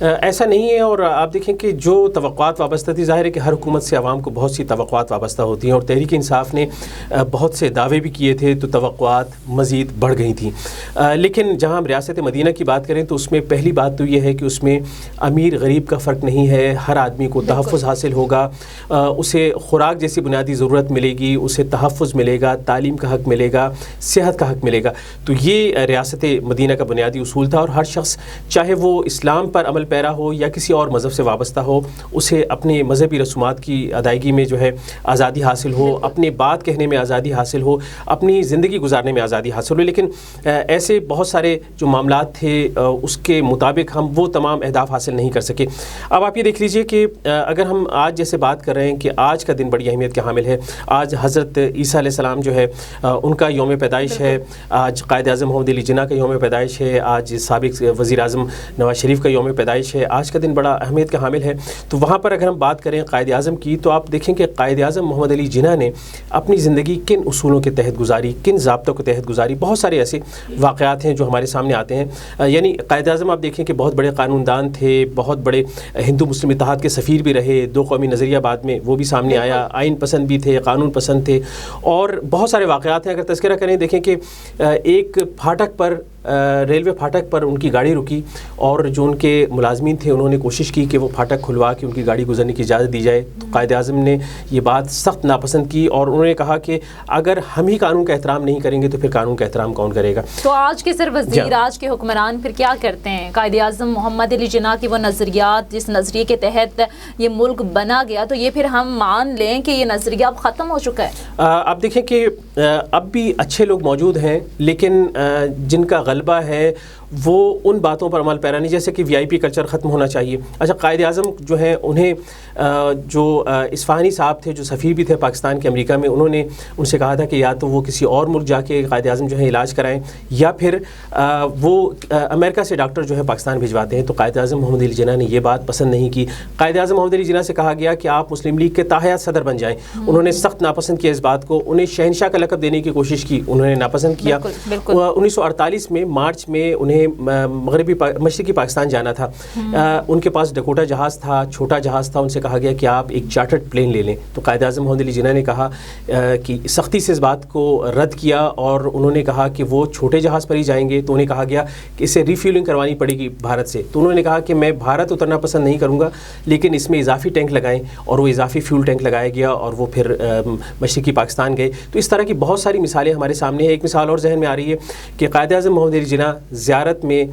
ایسا نہیں ہے، اور آپ دیکھیں کہ جو توقعات وابستہ تھی، ظاہر ہے کہ ہر حکومت سے عوام کو بہت سی توقعات وابستہ ہوتی ہیں، اور تحریک انصاف نے بہت سے دعوے بھی کیے تھے تو توقعات مزید بڑھ گئی تھیں. لیکن جہاں ہم ریاست مدینہ کی بات کریں تو اس میں پہلی بات تو یہ ہے کہ اس میں امیر غریب کا فرق نہیں ہے، ہر آدمی کو تحفظ حاصل ہوگا، اسے خوراک جیسی بنیادی ضرورت ملے گی، اسے تحفظ ملے گا، تعلیم کا حق ملے گا، صحت کا حق ملے گا. تو یہ ریاست مدینہ کا بنیادی اصول تھا، اور ہر شخص چاہے وہ اسلام پر عمل پیرا ہو یا کسی اور مذہب سے وابستہ ہو، اسے اپنے مذہبی رسومات کی ادائیگی میں جو ہے آزادی حاصل ہو، اپنے بات کہنے میں آزادی حاصل ہو، اپنی زندگی گزارنے میں آزادی حاصل ہو. لیکن ایسے بہت سارے جو معاملات تھے اس کے مطابق ہم وہ تمام اہداف حاصل نہیں کر سکے. اب آپ یہ دیکھ لیجئے کہ اگر ہم آج جیسے بات کر رہے ہیں کہ آج کا دن بڑی اہمیت کا حامل ہے. آج حضرت عیسیٰ علیہ السلام جو ہے ان کا یوم پیدائش ہے، آج قائد اعظم محمد علی جناح کا یوم پیدائش ہے، آج سابق وزیر اعظم نواز شریف کا یوم پیدائش ہے. آج کا دن بڑا اہمیت کا حامل ہے. تو وہاں پر اگر ہم بات کریں قائد اعظم کی تو آپ دیکھیں کہ قائد اعظم محمد علی جناح نے اپنی زندگی کن اصولوں کے تحت گزاری، کن ضابطوں کے تحت گزاری. بہت سارے ایسے واقعات ہیں جو ہمارے سامنے آتے ہیں. یعنی قائد اعظم آپ دیکھیں کہ بہت بڑے قانون دان تھے، بہت بڑے ہندو مسلم اتحاد کے سفیر بھی رہے، دو قومی نظریہ بعد میں وہ بھی سامنے آیا، آئین پسند بھی تھے، قانون پسند تھے، اور بہت سارے واقعات ہیں. اگر تذکرہ کریں دیکھیں کہ ایک پھاٹک پر، ریلوے پھاٹک پر ان کی گاڑی رکی، اور جو ان کے ملازمین تھے انہوں نے کوشش کی کہ وہ پھاٹک کھلوا کے ان کی گاڑی گزرنے کی اجازت دی جائے. تو قائد اعظم نے یہ بات سخت ناپسند کی، اور انہوں نے کہا کہ اگر ہم ہی قانون کا احترام نہیں کریں گے تو پھر قانون کا احترام کون کرے گا. تو آج کے سر وزیر، آج کے حکمران پھر کیا کرتے ہیں؟ قائد اعظم محمد علی جناح کی وہ نظریات، جس نظریے کے تحت یہ ملک بنا گیا، تو یہ پھر ہم مان لیں کہ یہ نظریہ اب ختم ہو چکا ہے؟ آپ دیکھیں کہ اب بھی اچھے لوگ موجود ہیں، لیکن جن کا غلبہ ہے وہ ان باتوں پر عمل پیرا نہیں، جیسے کہ وی آئی پی کلچر ختم ہونا چاہیے. اچھا، قائد اعظم جو ہیں انہیں جو اصفہانی صاحب تھے جو سفیر بھی تھے پاکستان کے امریکہ میں، انہوں نے ان سے کہا تھا کہ یا تو وہ کسی اور ملک جا کے قائد اعظم جو ہے علاج کرائیں، یا پھر وہ امریکہ سے ڈاکٹر جو ہے پاکستان بھجواتے ہیں. تو قائد اعظم محمد علی جناح نے یہ بات پسند نہیں کی. قائد اعظم محمد علی جناح سے کہا گیا کہ آپ مسلم لیگ کے تاحیات صدر بن جائیں. انہوں نے سخت ناپسند کیا اس بات کو. انہیں شہنشاہ کا لقب دینے کی کوشش کی، انہوں نے ناپسند کیا. 1948 میں مارچ میں انہیں مشرقی پاکستان جانا تھا. ان کے پاس ڈکوٹا جہاز تھا، چھوٹا جہاز تھا. ان سے کہا گیا کہ آپ ایک چارٹرڈ پلین لے لیں. تو قائد اعظم محمد علی جناح نے کہا کہ سختی سے اس بات کو رد کیا، اور انہوں نے کہا کہ وہ چھوٹے جہاز پر ہی جائیں گے. تو انہیں کہا گیا کہ اسے ریفیولنگ کروانی پڑے گی بھارت سے. تو انہوں نے کہا کہ میں بھارت اترنا پسند نہیں کروں گا، لیکن اس میں اضافی ٹینک لگائیں. اور وہ اضافی فیول ٹینک لگایا گیا، اور وہ پھر مشرقی پاکستان گئے. تو اس طرح کی بہت ساری مثالیں ہمارے سامنے ہیں. ایک مثال اور ذہن میں آ رہی ہے کہ قائد اعظم محمد علی جناح زیارت میں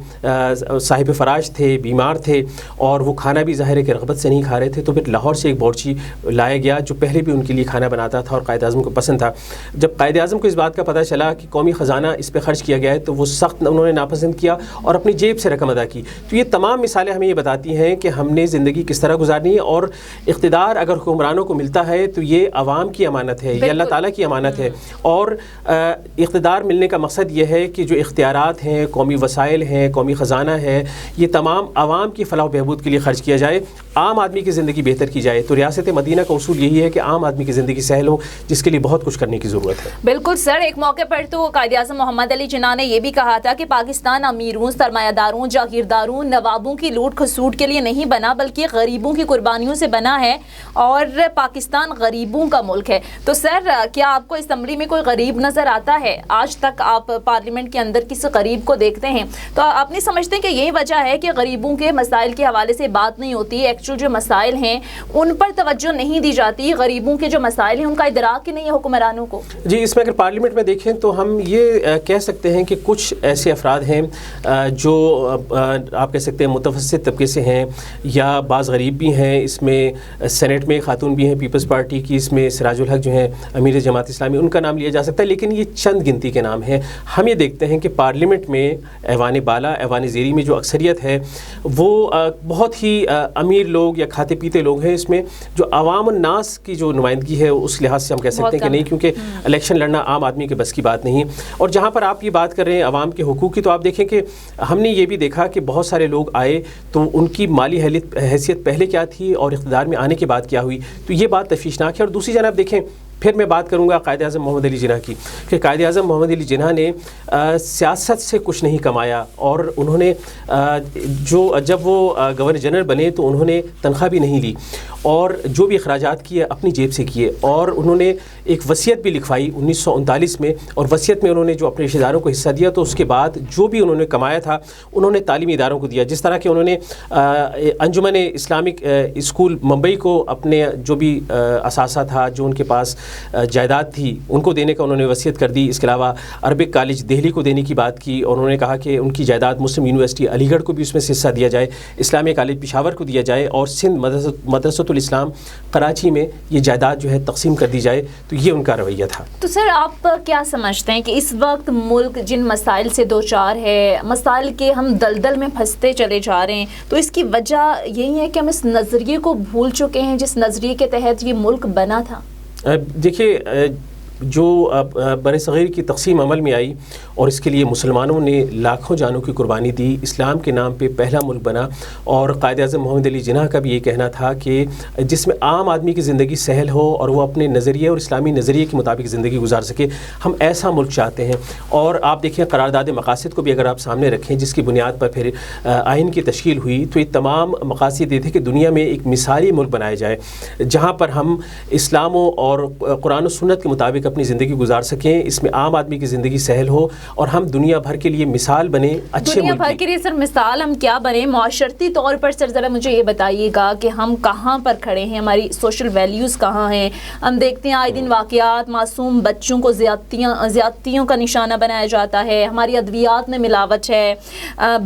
صاحب فراش تھے، بیمار تھے، اور وہ کھانا بھی ظاہر ہے کہ رغبت سے نہیں کھا رہے تھے. تو پھر لاہور سے ایک باورچی لایا گیا جو پہلے بھی ان کے لیے کھانا بناتا تھا اور قائد اعظم کو پسند تھا. جب قائد اعظم کو اس بات کا پتہ چلا کہ قومی خزانہ اس پہ خرچ کیا گیا ہے تو وہ سخت انہوں نے ناپسند کیا اور اپنی جیب سے رقم ادا کی. تو یہ تمام مثالیں ہمیں یہ بتاتی ہیں کہ ہم نے زندگی کس طرح گزارنی ہے، اور اقتدار اگر حکمرانوں کو ملتا ہے تو یہ عوام کی امانت ہے، یہ اللہ تعالیٰ کی امانت ہے. اور اقتدار ملنے کا مقصد یہ ہے کہ جو اختیارات ہیں، قومی وسائل ہیں، قومی خزانہ ہے، یہ تمام عوام کی فلاح و بہبود کے لیے خرچ کیا جائے، عام آدمی کی زندگی بہتر کی جائے. تو ریاست مدینہ کا اصول یہی ہے کہ عام آدمی کی زندگی سہل ہو، جس کے لیے بہت کچھ کرنے کی ضرورت ہے. بالکل سر، ایک موقع پر تو قائد اعظم محمد علی جناح نے یہ بھی کہا تھا کہ پاکستان امیروں، سرمایہ داروں، جاگیرداروں، نوابوں کی لوٹ کھسوٹ کے لیے نہیں بنا، بلکہ غریبوں کی قربانیوں سے بنا ہے، اور پاکستان غریبوں کا ملک ہے. تو سر، کیا آپ کو اسمبلی میں کوئی غریب نظر آتا ہے؟ آج تک آپ پارلیمنٹ کے اندر کسی غریب کو دیکھتے ہیں تو آپ نہیں سمجھتے کہ یہی وجہ ہے کہ غریبوں کے مسائل کے حوالے سے بات نہیں ہوتی، ایکچوئل جو مسائل ہیں ان پر توجہ نہیں دی جاتی، غریبوں کے جو مسائل ہیں ان کا ادراک ہی نہیں ہے حکمرانوں کو؟ جی، اس میں اگر پارلیمنٹ میں دیکھیں تو ہم یہ کہہ سکتے ہیں کہ کچھ ایسے افراد ہیں جو آپ کہہ سکتے ہیں متوسط طبقے سے ہیں، یا بعض غریب بھی ہیں. اس میں سینٹ میں خاتون بھی ہیں پیپلز پارٹی کی، اس میں سراج الحق جو ہیں امیر جماعت اسلامی، ان کا نام لیا جا سکتا ہے، لیکن یہ چند گنتی کے نام ہیں. ہم یہ دیکھتے ہیں کہ پارلیمنٹ میں ایوان بالا، ایوان زیری میں جو اکثریت ہے وہ بہت ہی امیر لوگ یا کھاتے پیتے لوگ ہیں. اس میں جو عوام الناس کی جو نمائندگی ہے اس لحاظ سے ہم کہہ سکتے ہیں کہ نہیں، کیونکہ الیکشن لڑنا عام آدمی کے بس کی بات نہیں ہے. اور جہاں پر آپ یہ بات کر رہے ہیں عوام کے حقوق کی، تو آپ دیکھیں کہ ہم نے یہ بھی دیکھا کہ بہت سارے لوگ آئے تو ان کی مالی حیثیت پہلے کیا تھی اور اقتدار میں آنے کے بعد کیا ہوئی. تو یہ بات تشویشناک ہے. اور دوسری جانب دیکھیں پھر میں بات کروں گا قائد اعظم محمد علی جناح کی کہ قائد اعظم محمد علی جناح نے سیاست سے کچھ نہیں کمایا، اور انہوں نے جب وہ گورنر جنرل بنے تو انہوں نے تنخواہ بھی نہیں لی، اور جو بھی اخراجات کیے اپنی جیب سے کیے، اور انہوں نے ایک وصیت بھی لکھوائی 1939 میں، اور وصیت میں انہوں نے جو اپنے رشتہ داروں کو حصہ دیا تو اس کے بعد جو بھی انہوں نے کمایا تھا انہوں نے تعلیمی اداروں کو دیا، جس طرح کہ انہوں نے انجمن اسلامک اسکول ممبئی کو اپنے جو بھی اثاثہ تھا، جو ان کے پاس جائیداد تھی، ان کو دینے کا انہوں نے وصیت کر دی۔ اس کے علاوہ عربک کالج دہلی کو دینے کی بات کی، اور انہوں نے کہا کہ ان کی جائیداد مسلم یونیورسٹی علی گڑھ کو بھی اس میں سے حصہ دیا جائے، اسلامیہ کالج پشاور کو دیا جائے، اور سندھ مدرسۃ الاسلام کراچی میں یہ جائیداد جو ہے تقسیم کر دی جائے۔ تو یہ ان کا رویہ تھا۔ تو سر آپ کیا سمجھتے ہیں کہ اس وقت ملک جن مسائل سے دوچار ہے، مسائل کے ہم دلدل میں پھنستے چلے جا رہے ہیں، تو اس کی وجہ یہی ہے کہ ہم اس نظریے کو بھول چکے ہیں جس نظریے کے تحت یہ ملک بنا تھا؟ دیکھیے، جو بر صغیر کی تقسیم عمل میں آئی اور اس کے لیے مسلمانوں نے لاکھوں جانوں کی قربانی دی، اسلام کے نام پہ پہلا ملک بنا، اور قائد اعظم محمد علی جناح کا بھی یہ کہنا تھا کہ جس میں عام آدمی کی زندگی سہل ہو اور وہ اپنے نظریے اور اسلامی نظریے کے مطابق زندگی گزار سکے، ہم ایسا ملک چاہتے ہیں۔ اور آپ دیکھیں قرارداد مقاصد کو بھی اگر آپ سامنے رکھیں، جس کی بنیاد پر پھر آئین کی تشکیل ہوئی، تو یہ تمام مقاصد یہ تھے کہ دنیا میں ایک مثالی ملک بنایا جائے جہاں پر ہم اسلام اور قرآن و سنت کے مطابق اپنی زندگی گزار سکیں، اس میں عام آدمی کی زندگی سہل ہو، اور ہم دنیا بھر کے لیے مثال بنے، اچھے دنیا بھر کے لیے سر مثال ہم کیا بنے؟ معاشرتی طور پر سر ذرا مجھے یہ بتائیے گا کہ ہم کہاں پر کھڑے ہیں، ہماری سوشل ویلیوز کہاں ہیں؟ ہم دیکھتے ہیں آئے دن واقعات، معصوم بچوں کو زیادتیوں کا نشانہ بنایا جاتا ہے، ہماری ادویات میں ملاوٹ ہے،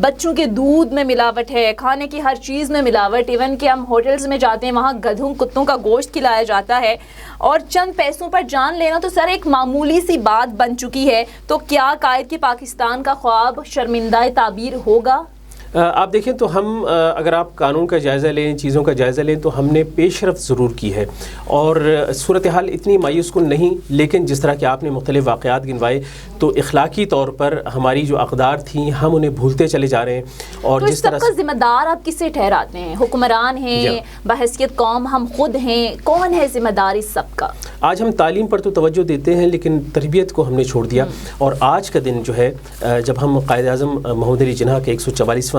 بچوں کے دودھ میں ملاوٹ ہے، کھانے کی ہر چیز میں ملاوٹ، ایون کہ ہم ہوٹلز میں جاتے ہیں وہاں گدھوں کتوں کا گوشت کھلایا جاتا ہے، اور چند پیسوں پر جان لینا تو سر ایک معمولی سی بات بن چکی ہے۔ تو کیا قائد کے پاکستان کا خواب شرمندہ تعبیر ہوگا؟ آپ دیکھیں تو ہم اگر آپ قانون کا جائزہ لیں، چیزوں کا جائزہ لیں، تو ہم نے پیش رفت ضرور کی ہے، اور صورتحال اتنی مایوس کن نہیں، لیکن جس طرح کہ آپ نے مختلف واقعات گنوائے تو اخلاقی طور پر ہماری جو اقدار تھیں ہم انہیں بھولتے چلے جا رہے ہیں۔ اور جس طرح کا ذمہ دار آپ کسے ٹھہراتے ہیں؟ حکمران ہیں، بحیثیت قوم ہم خود ہیں، کون ہے ذمہ دار اس سب کا؟ آج ہم تعلیم پر تو توجہ دیتے ہیں لیکن تربیت کو ہم نے چھوڑ دیا، اور آج کا دن جو ہے جب ہم قائد اعظم محمد علی جناح کے 144واں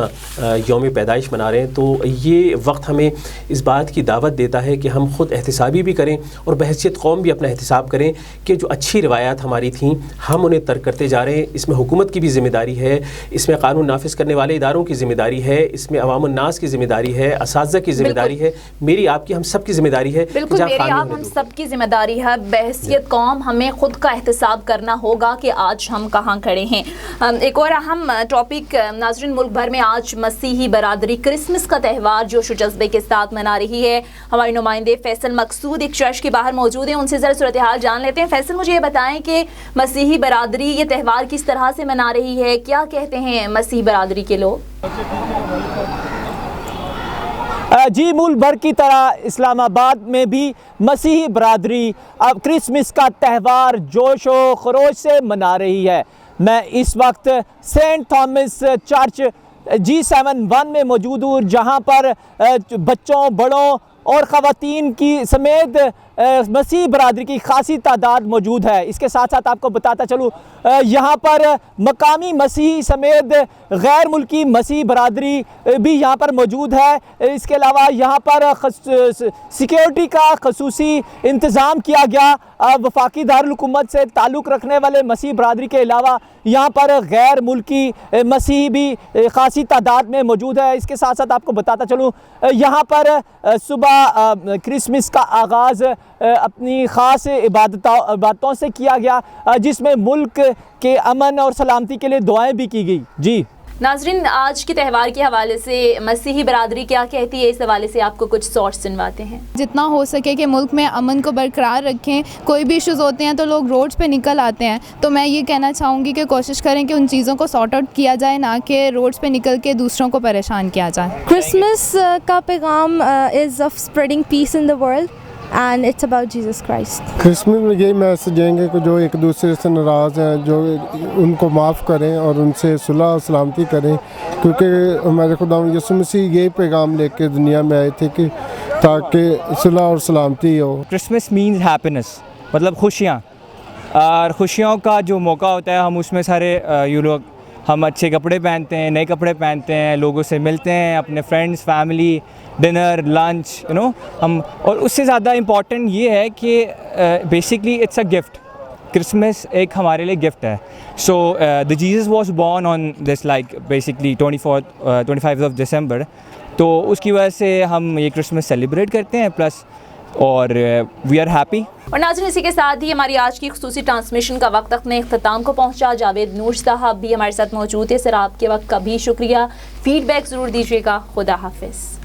یوم پیدائش منا رہے ہیں، تو یہ وقت ہمیں اس بات کی دعوت دیتا ہے کہ ہم خود احتسابی بھی کریں اور بحیثیت قوم بھی اپنا احتساب کریں کہ جو اچھی روایات ہماری تھیں ہم انہیں ترک کرتے جا رہے ہیں۔ اس میں حکومت کی بھی ذمہ داری ہے، اس میں قانون نافذ کرنے والے اداروں کی ذمہ داری ہے، اس میں عوام الناس کی ذمہ داری ہے، اساتذہ کی ذمہ داری ہے، میری آپ کی، ہم سب کی ذمہ داری ہے۔ بالکل میری آپ ہم سب کی ذمہ داری ہے، بحیثیت قوم ہمیں خود کا احتساب کرنا ہوگا کہ آج ہم کہاں کھڑے ہیں۔ ایک اور اہم ٹاپک ناظرین، ملک بھر میں آج مسیحی برادری کرسمس کا تہوار جوش و جذبے کے ساتھ منا رہی ہے۔ ہمارے نمائندے فیصل مقصود ایک چرچ کے باہر موجود ہیں، ان سے ذرا صورتحال جان لیتے ہیں۔ فیصل، مجھے یہ بتائیں کہ مسیحی برادری یہ تہوار کس طرح سے منا رہی ہے؟ کیا کہتے ہیں مسیحی برادری کے لوگ؟ جی، ملک بھر کی طرح اسلام آباد میں بھی مسیحی برادری اب کرسمس کا تہوار جوش و خروش سے منا رہی ہے۔ میں اس وقت سینٹ تھامس چرچ G71 میں موجود ہوں، جہاں پر بچوں، بڑوں اور خواتین کی سمیت مسیحی برادری کی خاصی تعداد موجود ہے۔ اس کے ساتھ ساتھ آپ کو بتاتا چلوں یہاں پر مقامی مسیحی سمیت غیر ملکی مسیحی برادری بھی یہاں پر موجود ہے۔ اس کے علاوہ یہاں پر سیکیورٹی کا خصوصی انتظام کیا گیا۔ وفاقی دارالحکومت سے تعلق رکھنے والے مسیحی برادری کے علاوہ یہاں پر غیر ملکی مسیحی بھی خاصی تعداد میں موجود ہے۔ اس کے ساتھ ساتھ آپ کو بتاتا چلوں یہاں پر صبح کرسمس کا آغاز اپنی خاص عبادتوں سے کیا گیا، جس میں ملک کے امن اور سلامتی کے لیے دعائیں بھی کی گئی۔ جی ناظرین، آج کے تہوار کے حوالے سے مسیحی برادری کیا کہتی ہے، اس حوالے سے آپ کو کچھ سوچ سنواتے ہیں۔ جتنا ہو سکے کہ ملک میں امن کو برقرار رکھیں، کوئی بھی ایشوز ہوتے ہیں تو لوگ روڈز پہ نکل آتے ہیں، تو میں یہ کہنا چاہوں گی کہ کوشش کریں کہ ان چیزوں کو سارٹ آؤٹ کیا جائے، نہ کہ روڈز پہ نکل کے دوسروں کو پریشان کیا جائے۔ کرسمس کا پیغام is of spreading peace in the world and it's about Jesus Christ. Christmas میں یہی میسج دیں گے کہ جو ایک دوسرے سے ناراض ہیں جو ان کو معاف کریں اور ان سے صلح و سلامتی کریں، کیونکہ ہمارے خداوند یسوع مسیح یہی پیغام لے کے دنیا میں آئے تھے کہ تاکہ صلح اور سلامتی ہو۔ کرسمس مینز ہیپینس، مطلب خوشیاں، اور خوشیوں کا جو موقع ہوتا ہے ہم اس میں سارے ہم اچھے کپڑے پہنتے ہیں، نئے کپڑے پہنتے ہیں، لوگوں سے ملتے ہیں، اپنے فرینڈس، فیملی، ڈنر، لنچ، ہم، اور اس سے زیادہ امپورٹنٹ یہ ہے کہ basically it's a gift. Christmas ایک ہمارے لیے گفٹ ہے. So the Jesus was born on this like basically 25 of December. تو اس کی وجہ سے ہم یہ کرسمس سیلیبریٹ کرتے ہیں پلس، اور وی آر ہیپی. اور ناظرین اسی کے ساتھ ہی ہماری آج کی خصوصی ٹرانسمیشن کا وقت اپنے اختتام کو پہنچا. جاوید نور صاحب بھی ہمارے ساتھ موجود ہے. سر آپ کے وقت کا بھی شکریہ. فیڈ بیک ضرور دیجیے گا. خدا حافظ.